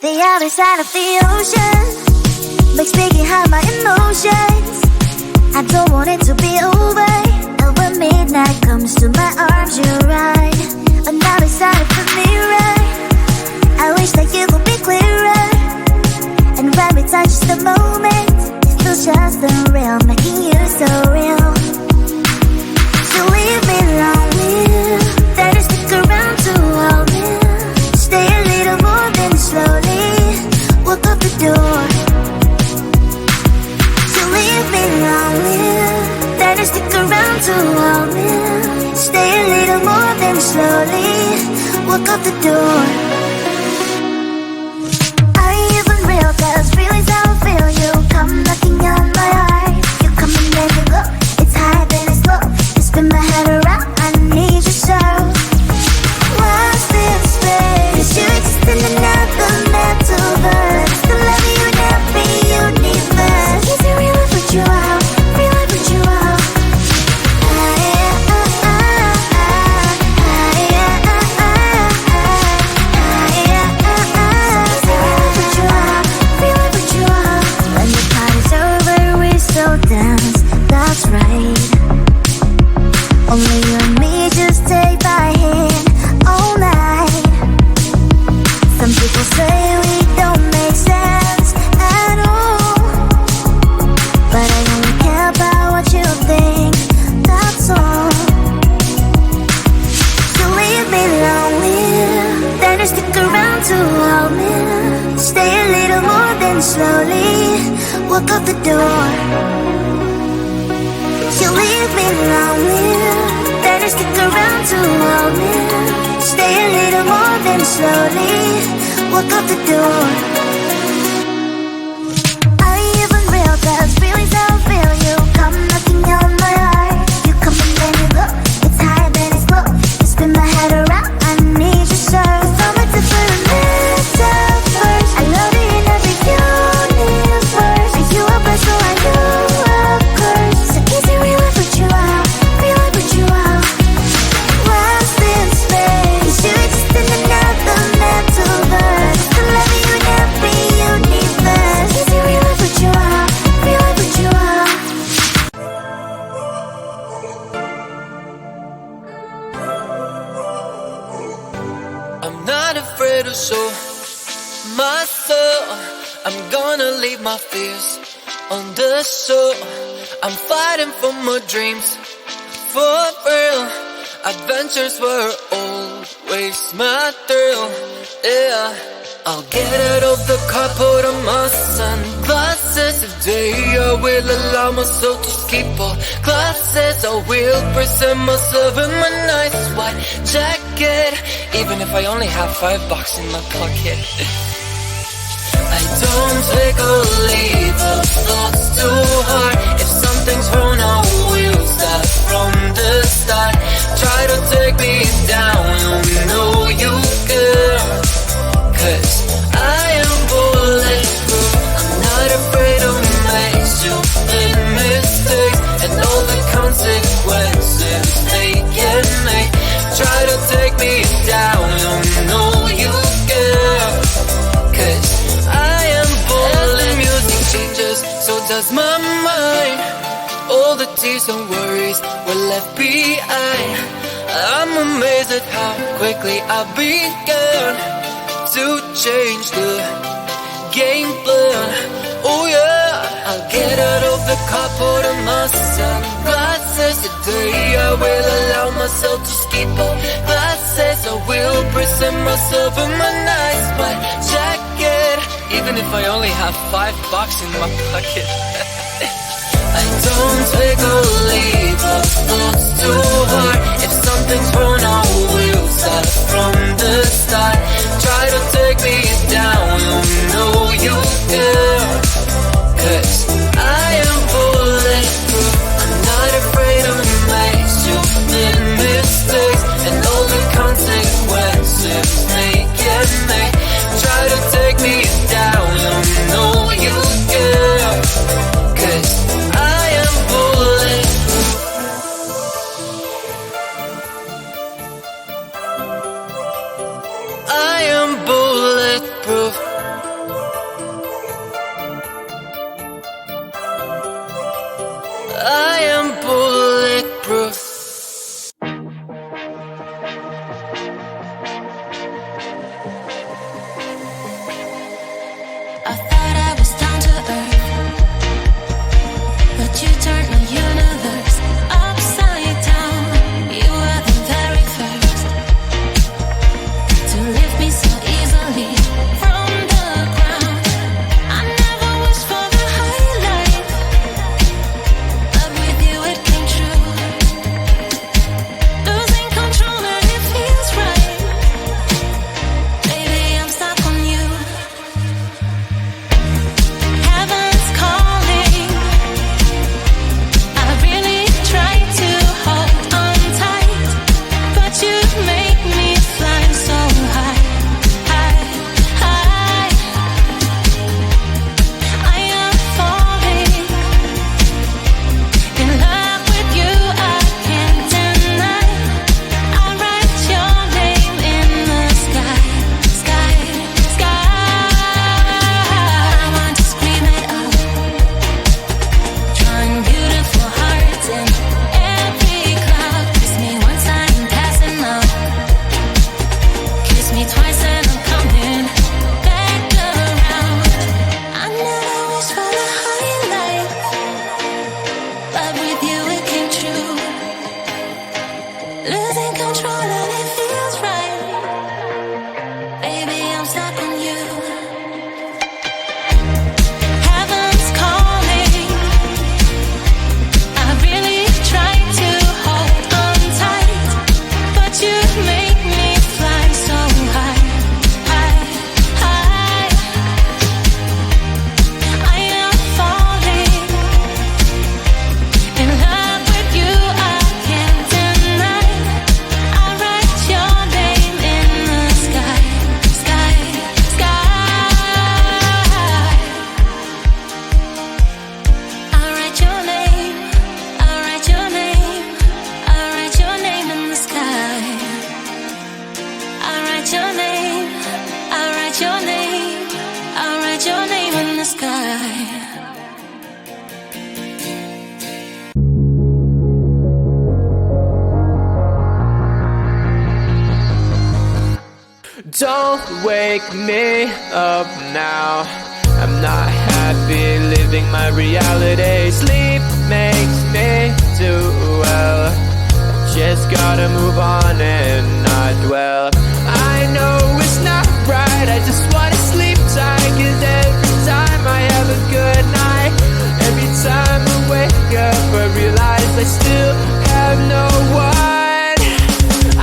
The other side of the ocean makes me hide my emotions. I don't want it to be over. And when midnight comes to my arms, you're right. Another side of the mirror, I wish that you could be clearer. And when we touch the moment, it feels just unreal, making you so real. So leave me lonely, then stick around to hold me. Stay a little more than slowly walk up the door. So leave me lonely, then stick around to hold me. Stay a little more than slowly walk up the door. Are you even real? 'Cause feelings how I feel. You come knocking on my heart. You come and make it go. It's high then it's low. You spin my head around. I need you so. Lost in space. You exist in another mental verse. To love you in every universe. Is it real? I put you out. Real? I put you out. That's right. Only you and me just take my hand all night. Some people say we don't make sense at all, but I only care about what you think, that's all. So leave me lonely, then you stick around to hold me. Stay a little more than slowly walk out the door. You leave me lonely, then you stick around to hold me. Stay a little more than slowly walk out the door. Are you even real? 'Cause feelings how I feel. You come knocking on my heart. You come and then you go. It's high then it's low. You spin my head around. I need you so. So much to put a little first. I love you in every universe. Are you a blessing? So I know. Show myself, I'm gonna leave my fears on the shore. I'm fighting for my dreams, for real. Adventures were always my thrill, yeah. I'll get out of the car, put on my sunglasses. Today I will allow myself to skip all classes. I will present myself in my nice white jacket, even if I only have $5 in my pocket. I don't take or leave the thoughts too hard. If something's wrong, I will start from the start. Try to take me down, you know you can. 'Cause I am bulletproof. I'm not afraid to make stupid mistakes and all the consequences they can make. Try to take me down, you know you can. 'Cause I am bulletproof. As the music changes, so does my mind. All the tears and worries were left behind. I'm amazed at how quickly I began to change the game plan. Oh yeah, I'll get out of the car, put on my sunglasses. Today I will allow myself to skip all classes. I will present myself in my nice white jacket, even if I only have $5 in my pocket. I don't take or leave the thoughts too hard. If something's wrong, I will start from the start. Try to take me down, you know you can. 'Cause I am bulletproof. I'm not afraid to make stupid mistakes and all the consequences they can make. Try to take me down, you know you can. 'Cause I am bulletproof. I am bulletproof. Don't wake me up now. I'm not happy living my reality. Sleep makes me do well. I just gotta move on and not dwell. I know it's not right, I just wanna sleep tight. 'Cause every time I have a good night, every time I wake up I realize I still have no one.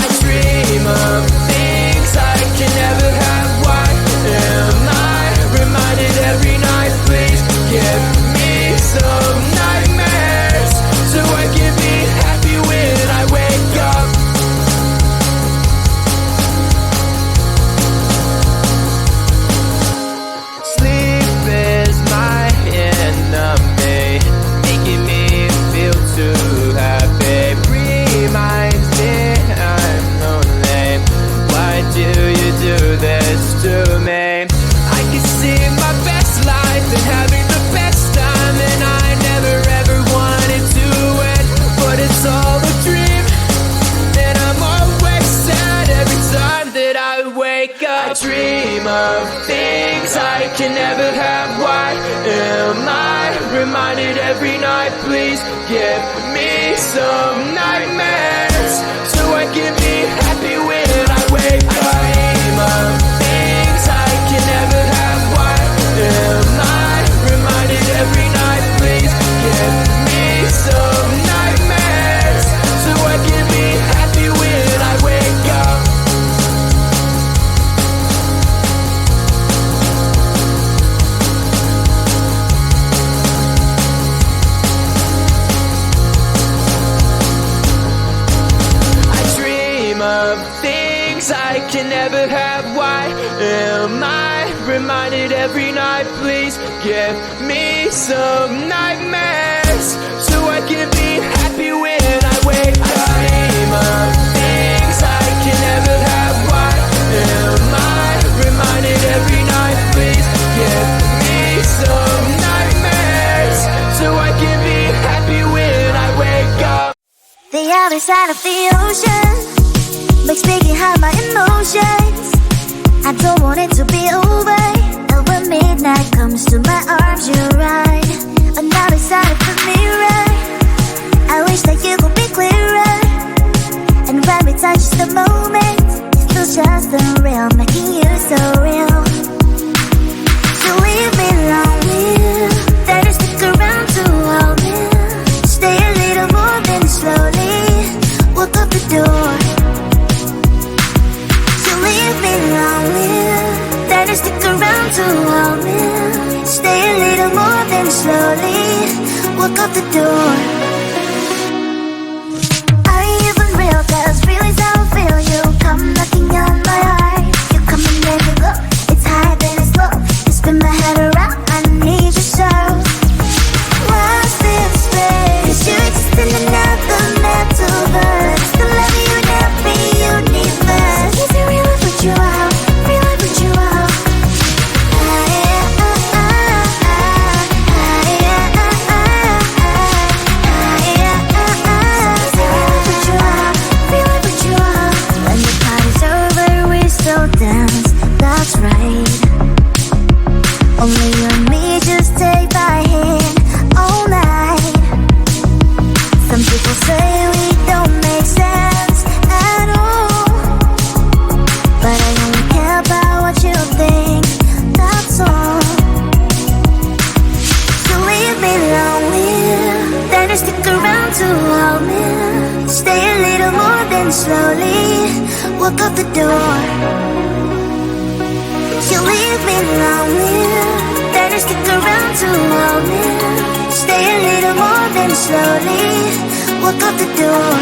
I dream of things I can never have. Why am I reminded every night? Please give me some nightmares so I can be happy when I wake up. Sleep is my enemy, making me feel too happy. Reminds me I'm lonely. Why do you do this to me? I can see my best life and having the best time, and I never ever wanted to end, but it's all a dream, and I'm always sad every time that I wake up. I dream of things I can never have. Why am I reminded every night? Please give me some nightmares so I can be happy when I wake up. I dream of things I can never have. Why am I reminded every night? Please give me some nightmares so I can be happy when I wake up. I dream of things I can never have. Why am I reminded every night? Please give me some nightmares so I can be happy when I wake up. I dream of things I can never have. Why am I reminded every night? Please give me some nightmares so I can be happy when I wake up. The other side of the ocean makes me get high my emotions. I don't want it to be over. And when midnight comes to my arms, you're right. Another side of the mirror, I wish that you could be clearer. And when we touch the moment, it feels just unreal, making you so real. So leave me lonely, then you stick around to hold me. Stay a little more, then slowly walk up the door. So leave me lonely, then you stick around to hold me. Stay a little more, then slowly walk up the door. Are you even real? 'Cause feelings how I feel. You come knocking on my heart. You come and make me go. It's high, then it's low. You spin my head around, I need you so. What's this space? 'Cause you exist in another metaverse. To love you in every universe. Is it real? I put you out. Real, I put you out. When the party's over, we still dance. That's right. Only you and me, just take my hand all night. Some people say we don't make sense at all, but I only care about what you think, that's all. So leave me lonely, then you stick around to hold me. Stay a little more, then slowly walk up the door. You leave me lonely, then you stick around to hold me. Stay a little more, then slowly walk up the door.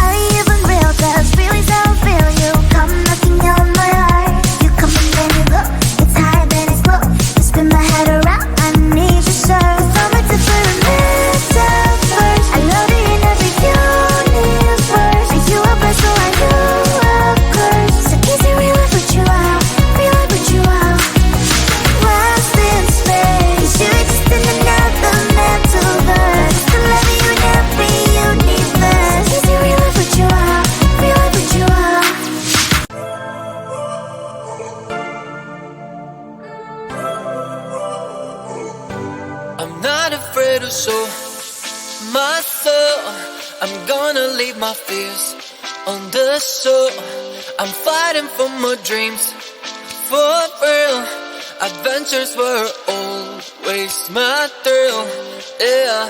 Are you even real? 'Cause feelings how I feel. You come knocking on my heart. You come and then you go. It's high, then it's low. You spin my head around, I need you so. So much to put in metaverse. I love you in every universe. Are you a blessing? So I know a curse. So is it real? I put you out. Real, I put you out. Lost in space. You exist in another metaverse. To love you in every universe. Is it real? I put you out. Real, I put not afraid to show myself. I'm gonna leave my fears on the shore. I'm fighting for my dreams, for real. Adventures were always my thrill, yeah.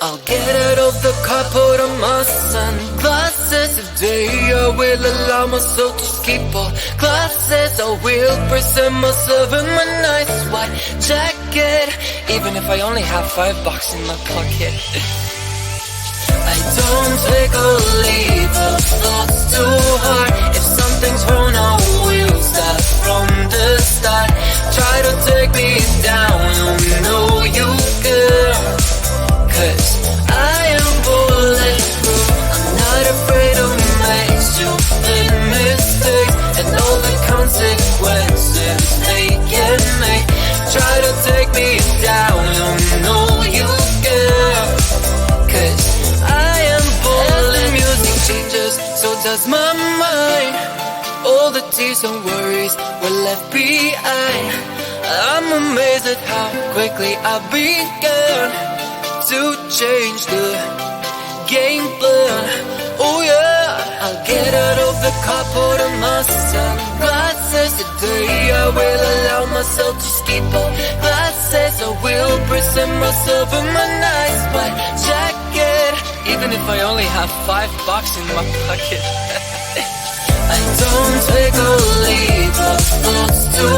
I'll get out of the car, put on my sunglasses. Today I will allow myself to skip all classes. I will present myself in my nice white jacket, even if I only have $5 in my pocket. I don't take or leave the thoughts too hard. If something's wrong, I will start from the start. Try to take me down, you know you can, 'cause I am bulletproof. I'm not afraid to make stupid mistakes and all the consequences they can make. Try to take me down, you know you can, 'cause I am bulletproof. As the music changes, so does my mind. All the tears and worries were left behind. I'm amazed at how quickly I began to change the game plan. Oh yeah, I'll get out of the car, put on my sunglasses. Today I will allow myself to skip all classes. I will present myself in my nice white jacket, even if I only have $5 in my pocket. I don't take or leave the thoughts too